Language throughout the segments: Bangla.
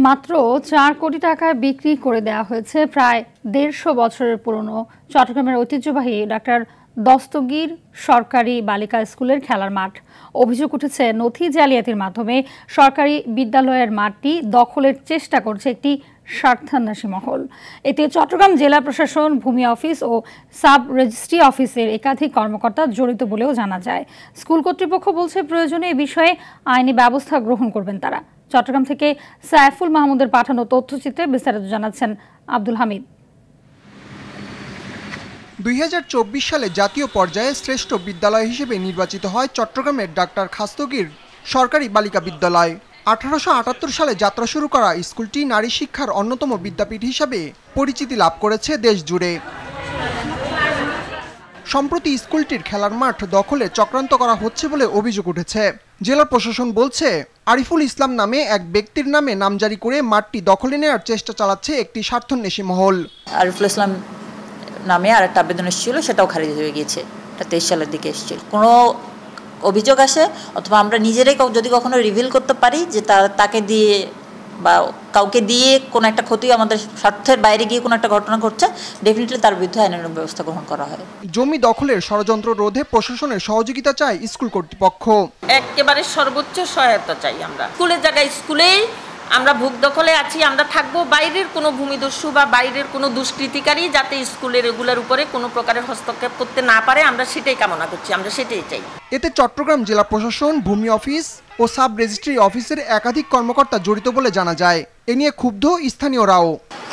মাত্র ৪ কোটি টাকায় বিক্রি করে দেওয়া হয়েছে প্রায় ১৫০ বছরের পুরনো চট্টগ্রামের ঐতিহ্যবাহী ডাক্তার দস্তগীর সরকারি বালিকা স্কুলের খেলার মাঠ। অভিযোগ উঠেছে নথি জালিয়াতির মাধ্যমে সরকারি বিদ্যালয়ের মাঠটি দখলের চেষ্টা করছে একটি স্বার্থান্বেষী মহল। এতে চট্টগ্রাম জেলা প্রশাসন, ভূমি অফিস ও সাব রেজিস্ট্রি অফিসের একাধিক কর্মকর্তা জড়িত বলেও জানা যায়। স্কুল কর্তৃপক্ষ বলছে প্রয়োজনে এ বিষয়ে আইনি ব্যবস্থা গ্রহণ করবেন তারা। চট্টগ্রাম থেকে সাইফুল মাহমুদের পাঠানো তথ্যচিত্রে বিস্তারিত জানাচ্ছেন আব্দুল হামিদ। ২০২৪ সালে জাতীয় পর্যায়ে শ্রেষ্ঠ বিদ্যালয় হিসেবে নির্বাচিত হয় চট্টগ্রামের ডাক্তার খাস্তগীর সরকারি বালিকা বিদ্যালয়। ১৮৭৮ সালে যাত্রা শুরু করা স্কুলটি নারী শিক্ষার অন্যতম বিদ্যাপীঠ হিসাবে পরিচিতি লাভ করেছে দেশ জুড়ে। সম্প্রতি স্কুলটির খেলার মাঠ দখলে চক্রান্ত করা হচ্ছে বলে অভিযোগ উঠেছে। জেলা প্রশাসন বলছে, আরিফুল ইসলাম নামে এক ব্যক্তির নামে নামজারি করে মাঠটি দখলে নেওয়ার চেষ্টা চালাচ্ছে একটি স্বার্থান্বেষী মহল। আরিফুল ইসলাম নামে আর একটা আবেদন এসেছিল, সেটাও খারিজ হয়ে গিয়েছে। এটা ২৩ সালের দিকে এসেছিল। কোনো অভিযোগ আসে অথবা আমরা নিজেরাই যদি কখনো রিভিল করতে পারি যে তাকে দিয়ে বা কাউকে দিয়ে কোনো একটা ক্ষতি আমাদের স্বার্থের বাইরে গিয়ে কোনো একটা ঘটনা ঘটছে, ডেফিনেটলি তার বিরুদ্ধে আইনানুগ ব্যবস্থা গ্রহণ করা হয়। জমি দখলের ষড়যন্ত্র রোধে প্রশাসনের সহযোগিতা চায় স্কুল কর্তৃপক্ষ। একেবারে সর্বোচ্চ সহায়তা চাই আমরা। স্কুলের জায়গায় স্কুলেই আমরা ভোগ দখলে আছি, আমরা থাকবো। বাইরের কোনো ভূমিদস্যু বা বাইরের কোনো দুষ্কৃতিকারী যাতে স্কুলের এগুলোর উপরে কোনো প্রকারের হস্তক্ষেপ করতে না পারে, আমরা সেটাই কামনা করছি, আমরা সেটাই চাই। এতে চট্টগ্রাম জেলা প্রশাসন, ভূমি অফিস ও সাব রেজিস্ট্রি অফিসের একাধিক কর্মকর্তা জড়িত বলে জানা যায়। এ নিয়ে ক্ষুব্ধ স্থানীয়রাও।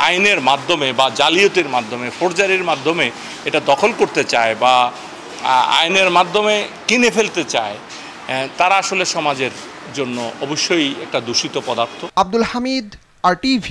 আইনের মাধ্যমে বা জালিয়াতির মাধ্যমে, ফোর্জারির মাধ্যমে এটা দখল করতে চায় বা আইনের মাধ্যমে কিনে ফেলতে চায়, তারা আসলে সমাজের জন্য অবশ্যই একটা দূষিত পদার্থ। আব্দুল হামিদ, RTV।